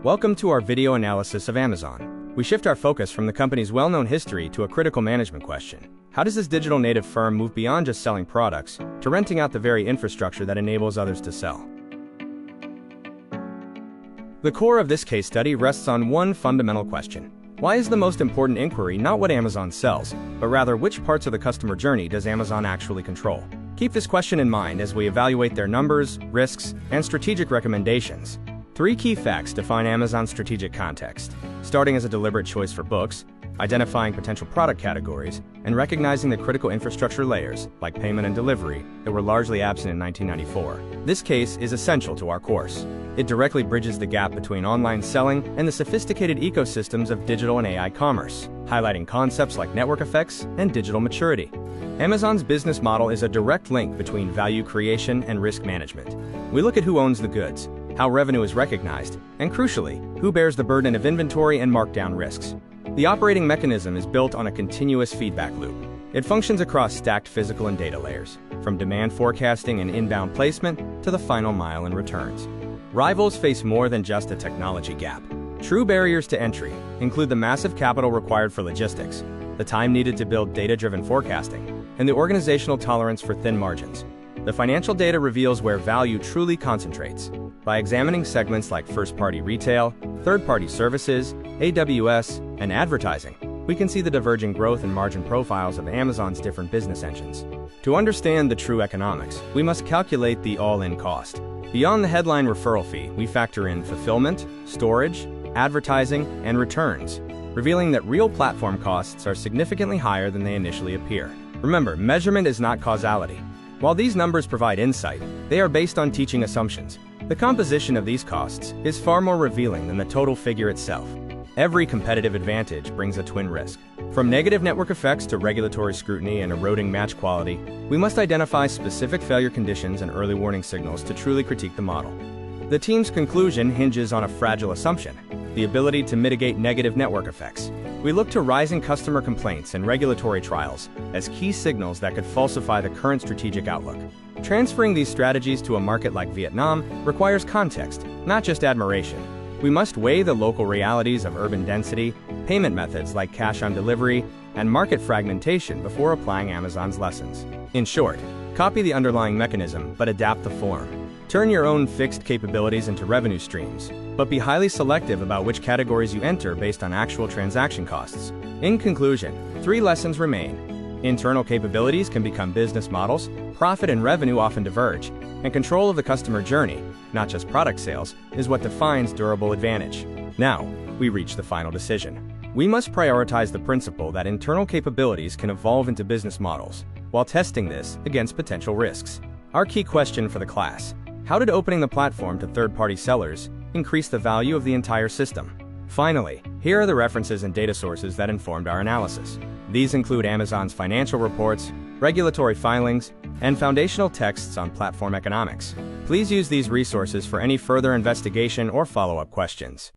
Welcome to our video analysis of Amazon. We shift our focus from the company's well-known history to a critical management question. How does this digital native firm move beyond just selling products to renting out the very infrastructure that enables others to sell? The core of this case study rests on one fundamental question. Why is the most important inquiry not what Amazon sells, but rather which parts of the customer journey does Amazon actually control? Keep this question in mind as we evaluate their numbers, risks, and strategic recommendations. 3 key facts define Amazon's strategic context, starting as a deliberate choice for books, identifying potential product categories, and recognizing the critical infrastructure layers, like payment and delivery, that were largely absent in 1994. This case is essential to our course. It directly bridges the gap between online selling and the sophisticated ecosystems of digital and AI commerce, highlighting concepts like network effects and digital maturity. Amazon's business model is a direct link between value creation and risk management. We look at who owns the goods, how revenue is recognized, and crucially, who bears the burden of inventory and markdown risks. The operating mechanism is built on a continuous feedback loop. It functions across stacked physical and data layers, from demand forecasting and inbound placement to the final mile and returns. Rivals face more than just a technology gap. True barriers to entry include the massive capital required for logistics, the time needed to build data-driven forecasting, and the organizational tolerance for thin margins. The financial data reveals where value truly concentrates. By examining segments like first-party retail, third-party services, AWS, and advertising, we can see the diverging growth and margin profiles of Amazon's different business engines. To understand the true economics, we must calculate the all-in cost. Beyond the headline referral fee, we factor in fulfillment, storage, advertising, and returns, revealing that real platform costs are significantly higher than they initially appear. Remember, measurement is not causality. While these numbers provide insight, they are based on teaching assumptions. The composition of these costs is far more revealing than the total figure itself. Every competitive advantage brings a twin risk. From negative network effects to regulatory scrutiny and eroding match quality, we must identify specific failure conditions and early warning signals to truly critique the model. The team's conclusion hinges on a fragile assumption: the ability to mitigate negative network effects. We look to rising customer complaints and regulatory trials as key signals that could falsify the current strategic outlook. Transferring these strategies to a market like Vietnam requires context, not just admiration. We must weigh the local realities of urban density, payment methods like cash on delivery, and market fragmentation before applying Amazon's lessons. In short, copy the underlying mechanism, but adapt the form. Turn your own fixed capabilities into revenue streams, but be highly selective about which categories you enter based on actual transaction costs. In conclusion, 3 lessons remain. Internal capabilities can become business models, profit and revenue often diverge, and control of the customer journey, not just product sales, is what defines durable advantage. Now, we reach the final decision. We must prioritize the principle that internal capabilities can evolve into business models, while testing this against potential risks. Our key question for the class: how did opening the platform to third-party sellers increase the value of the entire system? Finally, here are the references and data sources that informed our analysis. These include Amazon's financial reports, regulatory filings, and foundational texts on platform economics. Please use these resources for any further investigation or follow-up questions.